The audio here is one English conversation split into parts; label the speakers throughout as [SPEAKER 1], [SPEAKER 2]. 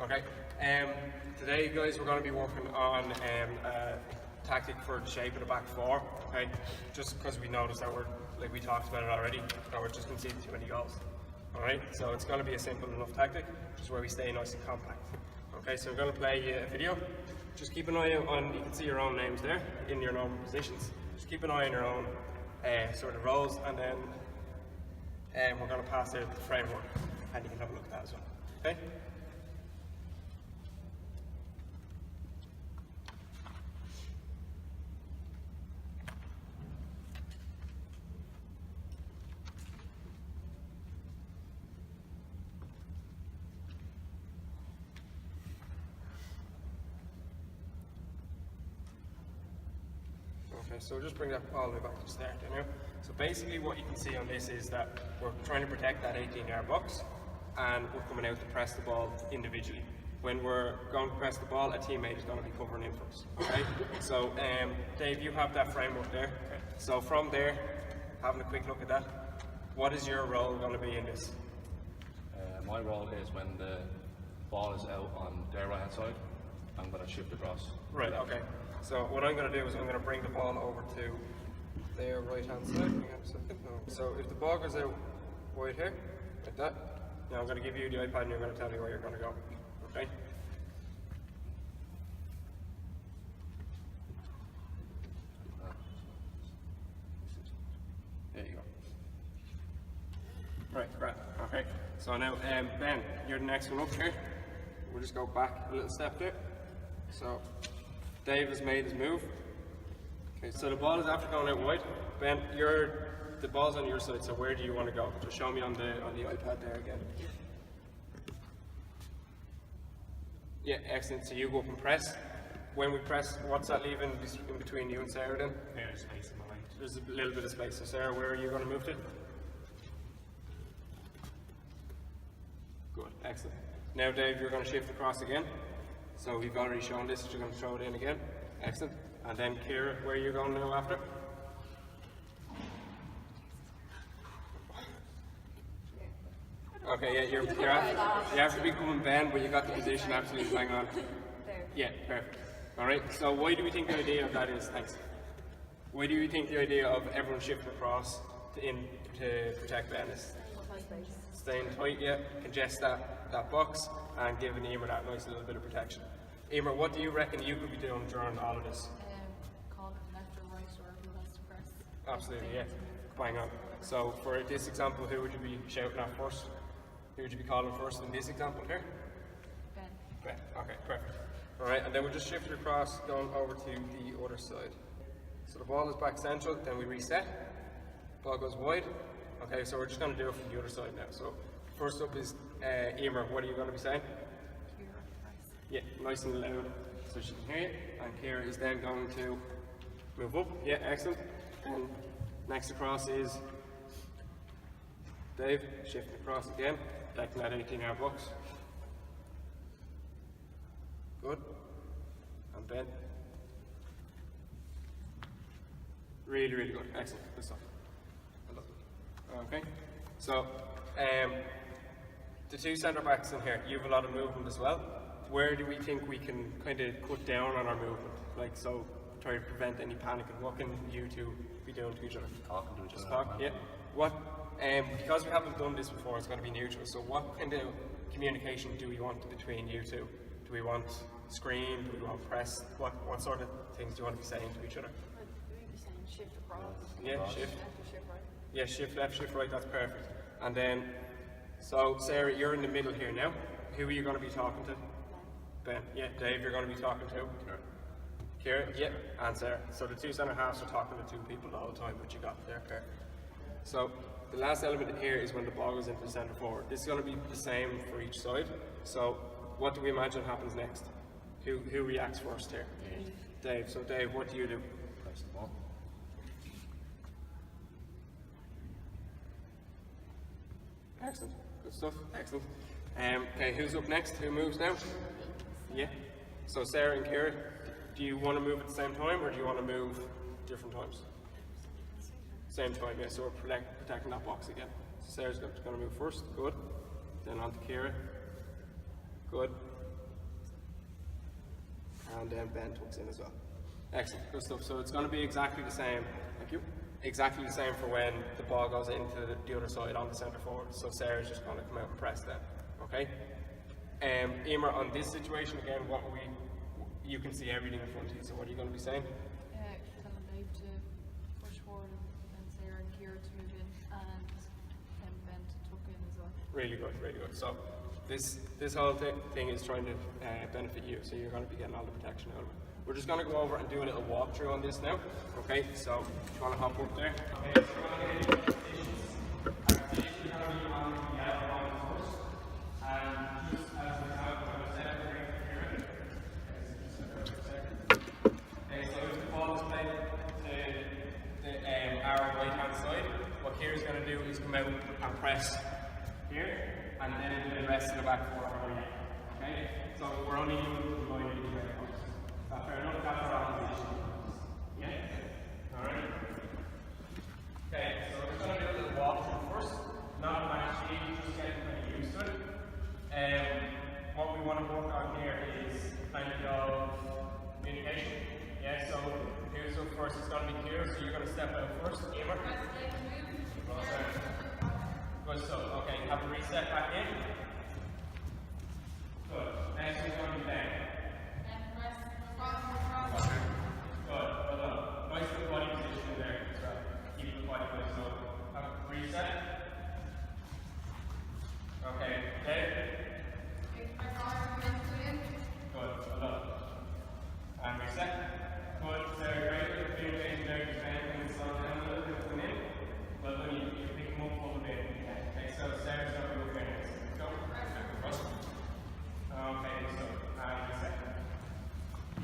[SPEAKER 1] Okay. Today, guys, we're going to be working on a tactic for the shape of the back four. Okay. Just because we noticed that we talked about it already, that we're just conceding too many goals. All right. So it's going to be a simple enough tactic, just where we stay nice and compact. Okay. So we're going to play a video. Just keep an eye on. You can see your own names there in your normal positions. Just keep an eye on your own sort of roles, and then we're going to pass out the framework, and you can have a look at that as well. Okay. Okay, so we'll just bring that all the way back to the start there now. So basically what you can see on this is that we're trying to protect that 18-yard box, and we're coming out to press the ball individually. When we're going to press the ball, a teammate is going to be covering in for us. Okay? So Dave, you have that framework there. Okay. So from there, having a quick look at that, what is your role going to be in this?
[SPEAKER 2] My role is when the ball is out on their right hand side, I'm going to shift across.
[SPEAKER 1] Right, okay. So what I'm going to do is I'm going to bring the ball over to their right hand side. Hang on a second. So if the ball goes out wide here, like that, now I'm going to give you the iPad and you're going to tell me where you're going to go. Okay? There you go. Right, great. Okay. So now, Ben, you're the next one up here. We'll just go back a little step there. So Dave has made his move. Okay, so the ball is after going out wide. Ben, the ball's on your side, so where do you want to go? Just show me on the iPad there again. Yeah, excellent. So you go up and press. When we press, what's that leaving in between you and Sarah then?
[SPEAKER 3] There's space in the right.
[SPEAKER 1] There's a little bit of space. So Sarah, where are you going to move to? Good, excellent. Now Dave, you're going to shift across again. So we've already shown this, you're going to throw it in again. Excellent. And then Kira, where are you going now after? Okay, yeah, you have to be coming Ben, but you got the position absolutely bang on. Yeah, perfect. Alright, so why do we think the idea of that is, thanks. Why do you think the idea of everyone shifting across to protect Ben is? Staying tight, yeah, congest that box and giving Emer that nice little bit of protection. Emer, what do you reckon you could be doing during all of this?
[SPEAKER 4] Call it left or right, or who has to press.
[SPEAKER 1] Absolutely, yeah. Bang on. So for this example, who would you be shouting at first? Who would you be calling first in this example here?
[SPEAKER 4] Ben.
[SPEAKER 1] Ben. Okay, perfect. Alright, and then we'll just shift it across, going over to the other side. So the ball is back central, then we reset. Ball goes wide. Okay, so we're just going to do it from the other side now. So first up is Emer, what are you going to be saying? Yeah, nice and loud so she can hear you. And Kira is then going to move up. Yeah, excellent. And next across is Dave, shifting across again, protecting that 18-yard box. Good. And Ben. Really, really good. Excellent. Good stuff. I love it. Okay. So, the two centre backs in here, you have a lot of movement as well. Where do we think we can kind of cut down on our movement? Like, so try to prevent any panic, and what can you two be doing to each other?
[SPEAKER 2] Talking to each
[SPEAKER 1] Just
[SPEAKER 2] other.
[SPEAKER 1] talk, yeah. What, because we haven't done this before, it's going to be neutral. So what kind of communication do we want between you two? Do we want screen? Do we want press? What sort of things do you want to be saying to each other?
[SPEAKER 4] Maybe saying shift across.
[SPEAKER 1] Yeah, shift.
[SPEAKER 4] Left or shift right.
[SPEAKER 1] Yeah, shift left, shift right, that's perfect. And then, so Sarah, you're in the middle here now. Who are you going to be talking to? Ben. Yeah, Dave, you're going to be talking to? Kira, yeah, and Sarah. So the two centre halves are talking to two people all the time, but you got there, perfect. So the last element here is when the ball goes into the centre forward. This is going to be the same for each side. So what do we imagine happens next? Who reacts first here? Dave. So Dave, what do you do?
[SPEAKER 2] Press the ball.
[SPEAKER 1] Excellent. Good stuff. Excellent. Okay, who's up next? Who moves now? Yeah. So Sarah and Kira, do you want to move at the same time, or do you want to move different times? Same time, yeah. So we're protecting that box again. So Sarah's going to move first. Good. Then on to Kira. Good. and then Ben tucks in as well. Excellent, good stuff. So it's going to be exactly the same. Thank you. Exactly the same for when the ball goes into the other side on the centre forward. So Sarah's just going to come out and press then. Okay. Emer, on this situation again, you can see everything in front of you. So what are you going to be saying?
[SPEAKER 4] Telling Dave to push forward and Sarah and Kira to move in and then Ben to tuck in as well.
[SPEAKER 1] Really good, really good. So this whole thing is trying to benefit you. So you're going to be getting all the protection out of it. We're just going to go over and do a little walkthrough on this now. Okay, so if you want to hop up there. Okay, so we're going to get into positions. Our position is going to be on the outer line first. And just as we have, we're going to set up the ring here. Okay, so if the ball is played to our right hand side, what Kira's going to do is come out and press here, and then the rest of the back four are going in. Okay, so we're only using the line in the right post. Fair enough, that's our position. Yeah? Alright. Okay, so we're just going to do a little walkthrough first. Not actually, just getting kind of used to it. What we want to work on here is kind of communication. Yeah, so here's up first, it's going to be clear, so you're going to step out first. Emer. Good stuff. Okay, have a reset back in. Good. Next one's going to be Ben. Good, well done. Nice little body position there as well. Keep the body good. So, reset. Okay, Dave. Good, well done. And reset. Good, Sarah, great. Communication there, just anything to slow down a little bit when in. But when you pick them up a little bit. Okay, so Sarah's going to move in. Go. Okay, so, reset.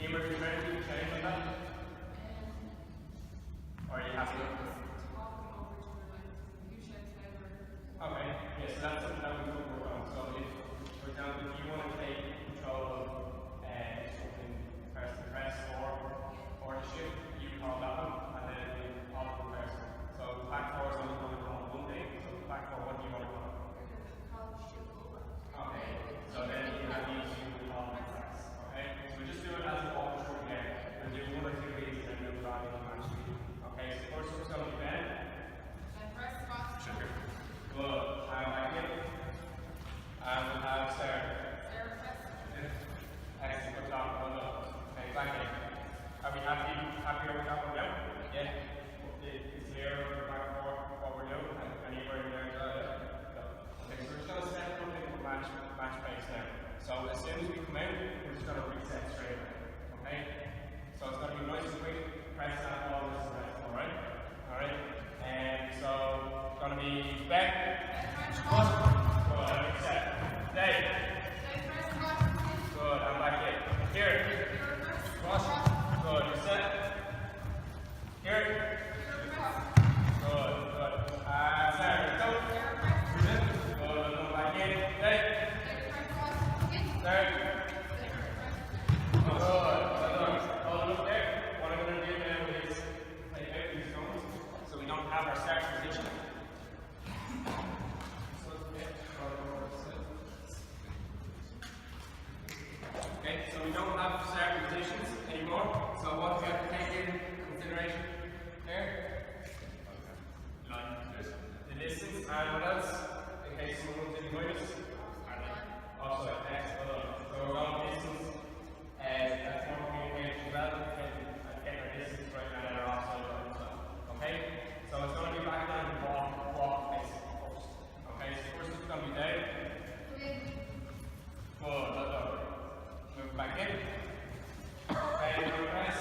[SPEAKER 1] Emer, do you ready to change on that? Or are you happy? Okay, yes, so that's something that we could work on. So if, for example, if you want to take control of something, press or the shift, you call that one, and then we call the person. So back four is only going to call one thing, so back four, what do you want to call? Okay, so then you have these, you will call the press. Okay, so we just do it as a walkthrough again. We'll do one or two of these and then we'll try it actually. Okay, so first one's going to be Ben. Good. Back in. And we'll have Sarah. Excellent. Good job. Well done. Okay, back in. Are we happy with that one now? Yeah. It's clear back for what we're doing and anywhere in there. Okay, so we're just going to set something for match pace now. So as soon as we come out, we're just going to reset straight away. Okay? So it's going to be nice and quick. Press that ball, this is alright? Alright? And so it's going to be back. Good, reset. Dave. Good, I'm back in. Here. Good, reset. Here. Good. Sarah, go. Good, I'm back in. Dave. Sarah. Good, well done. Hold it up there. What I'm going to do now is take out these stones so we don't have our start position. Okay, so we don't have start positions anymore. So what we have to take in consideration there? The distance and what else? In case someone runs in behind us. Also, excellent. So we're on distance. That's more communication as well. And get our distance right now and our offside line as well. Okay? So it's going to be back down and walk basically first. Okay, so first it's going to be down. Good, well done. Move back in. Okay, you're going to press.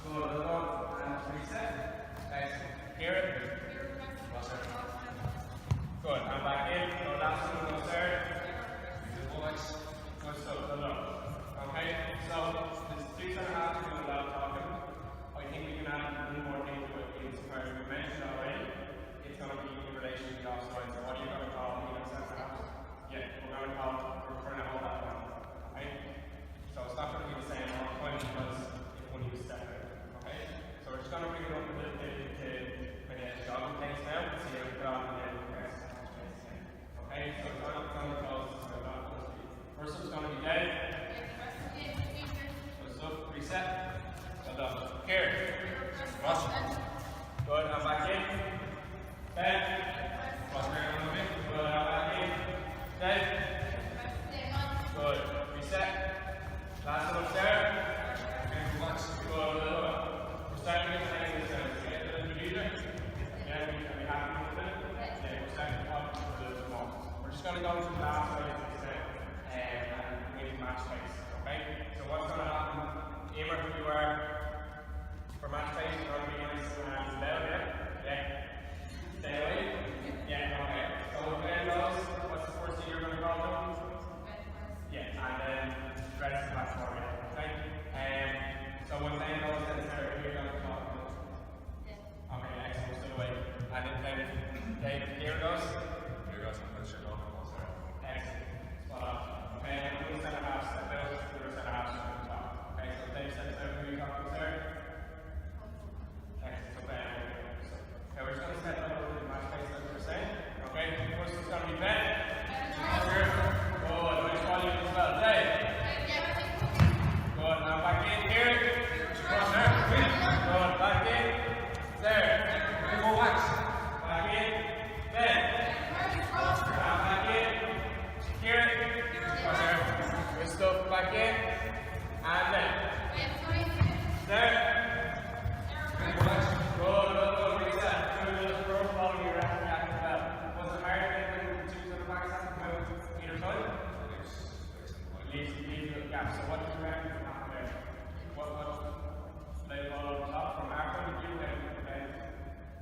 [SPEAKER 1] Good, well done. And reset. Excellent. Hear it? Good, I'm back in. So last one goes there. Good stuff, well done. Okay, so there's things that have to do with a lot of talking. I think we can add one more thing to it insofar as we mentioned already. It's going to be in relation to the offside. So what are you going to call the second half? Yeah, we're going to hold that one. Right? So it's not going to be the same all the time because if one of you step out. Okay? So we're just going to bring it up a little bit to kind of jogging pace now and see how we get on and then press pace again. Okay? So it's going to close. First one's going to be dead. reset. Well done. Here. Cross. Good, now back in. Bend. Cross here a little bit. Good, now back in. Bend. Good. Reset. Last one up there. Good, a little bit. We're starting to get this out. Get a little bit easier. Yeah, we can be happy with it. Yeah, we're starting to up a little bit more. We're just going to go to the last side of this and win match pace. Okay? So what's going to happen? Emer, you are for match pace, you're going to be nice and loud, yeah? Yeah. Stay away? Yeah, okay. So when those, what's the first thing you're going to call them? Yeah, and then the rest of the platform, okay? So when they goes, then Sarah, who are you going to call them? Okay, excellent, stay away. And then David, here goes.
[SPEAKER 2] Here goes, I'm going to shut off.
[SPEAKER 1] Excellent. Spot on. Okay, and we're going to set a half step out, we're going to set a half step on top. Okay, so Dave steps out, who are you talking to, Sarah? Excellent, so Ben. Okay, we're just going to set up a little bit of match pace as we were saying. Okay, first it's going to be Ben. Here. Good, nice volume as well. Dave. Good, now back in here. Cross there. Good, back in. There. Go wax. Back in. Ben. Now back in. Here. Cross there. Good stuff. Back in. And then. There. Good, reset. Good, little throw, follow your react as well. Was it hard when the two center backs have to move either side? Leaves a gap. So what do you reckon from that there? What they follow the top from our point of view, then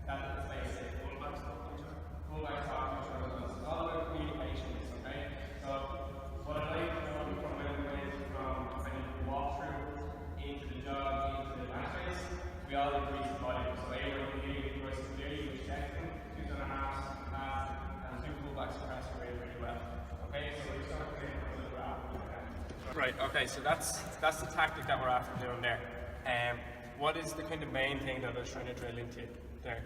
[SPEAKER 1] that stays safe. Fullbacks talk to each other. Fullbacks talk to each other. It's all about communication, okay? So what I like from when you walk through into the job, into the match phase, we all increase the volume. So they were communicating with us clearly, which checking, 2.5 pass, and 2 fullbacks pass away really well. Okay, so we're just going to create a little graph. Right, okay, so that's the tactic that we're after doing there. What is the kind of main thing that I was trying to drill into there?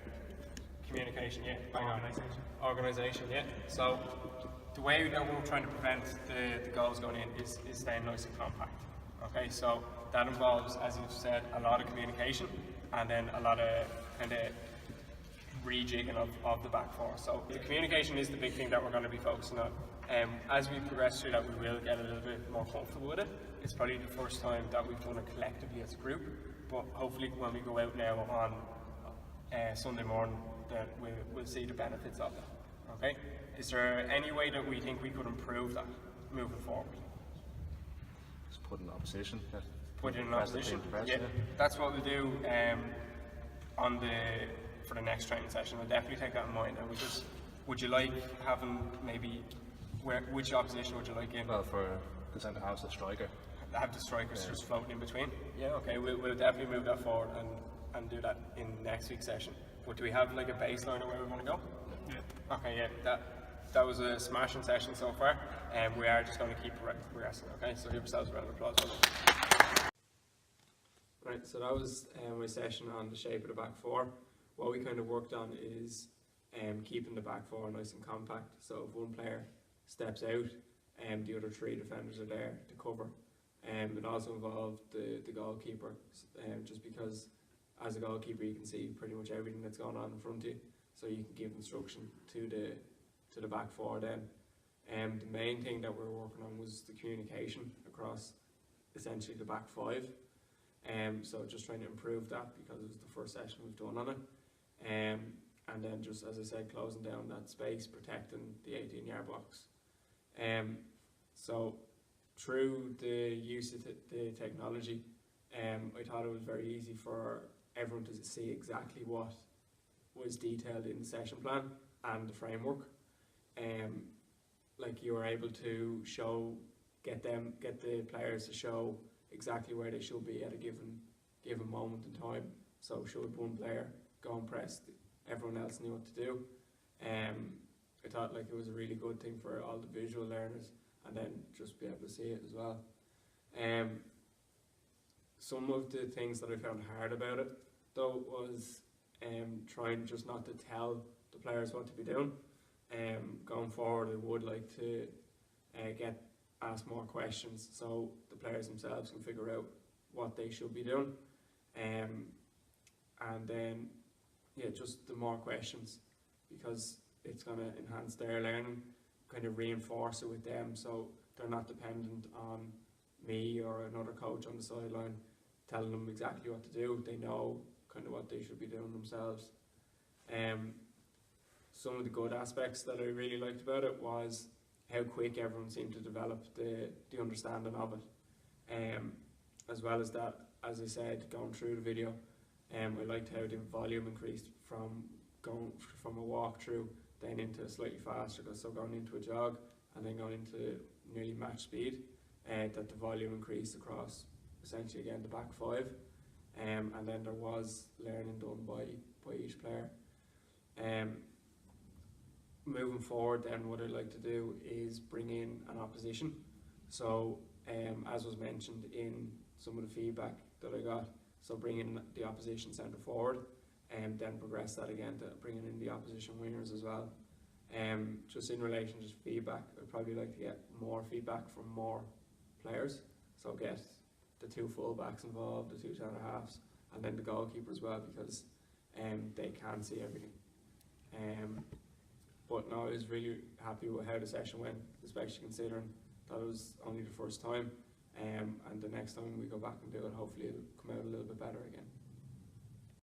[SPEAKER 1] Communication, yeah. Organisation, yeah. So the way that we're trying to prevent the goals going in is staying nice and compact. Okay, so that involves, as you've said, a lot of communication and then a lot of kind of rejigging of the back four. So the communication is the big thing that we're going to be focusing on. As we progress through that, we will get a little bit more comfortable with it. It's probably the first time that we've done it collectively as a group, but hopefully when we go out now on Sunday morning, that we'll see the benefits of it. Okay? Is there any way that we think we could improve that moving forward?
[SPEAKER 2] Just put in opposition.
[SPEAKER 1] Put in opposition. Yeah, that's what we'll do for the next training session. We'll definitely take that in mind. And would you like having maybe which opposition would you like in?
[SPEAKER 2] Well, for the centre half, the striker.
[SPEAKER 1] Have the strikers just floating in between? Yeah, okay, we'll definitely move that forward and do that in next week's session. But do we have like a baseline of where we want to go? Yeah. Okay, yeah, that was a smashing session so far, and we are just going to keep progressing. Okay, so give yourselves a round of applause. Right, so that was my session on the shape of the back four. What we kind of worked on is keeping the back four nice and compact. So if one player steps out, the other 3 defenders are there to cover. It also involved the goalkeeper, just because as a goalkeeper you can see pretty much everything that's going on in front of you, so you can give instruction to the back four then. The main thing that we're working on was the communication across essentially the back 5. So just trying to improve that because it was the first session we've done on it. And then just, as I said, closing down that space, protecting the 18-yard box. So through the use of the technology, I thought it was very easy for everyone to see exactly what was detailed in the session plan and the framework. Like you were able to get the players to show exactly where they should be at a given moment in time. So should one player go and press, everyone else knew what to do. I thought like it was a really good thing for all the visual learners, and then just be able to see it as well. Some of the things that I found hard about it though was trying just not to tell the players what to be doing. Going forward, I would like to ask more questions so the players themselves can figure out what they should be doing. And then, yeah, just the more questions, because it's going to enhance their learning, kind of reinforce it with them, so they're not dependent on me or another coach on the sideline telling them exactly what to do. They know kind of what they should be doing themselves. Some of the good aspects that I really liked about it was how quick everyone seemed to develop the understanding of it. As well as that, as I said, going through the video, I liked how the volume increased from going from a walk through then into slightly faster, so going into a jog and then going into nearly match speed, that the volume increased across essentially again the back five, and then there was learning done by each player. Moving forward then, what I'd like to do is bring in an opposition. So as was mentioned in some of the feedback that I got, so bring in the opposition centre forward and then progress that again to bringing in the opposition wingers as well. Just in relation to feedback, I'd probably like to get more feedback from more players, so get the two full-backs involved, the two centre-halves, and then the goalkeeper as well, because they can see everything. But no, I was really happy with how the session went, especially considering that it was only the first time, and the next time we go back and do it, hopefully it'll come out a little bit better again.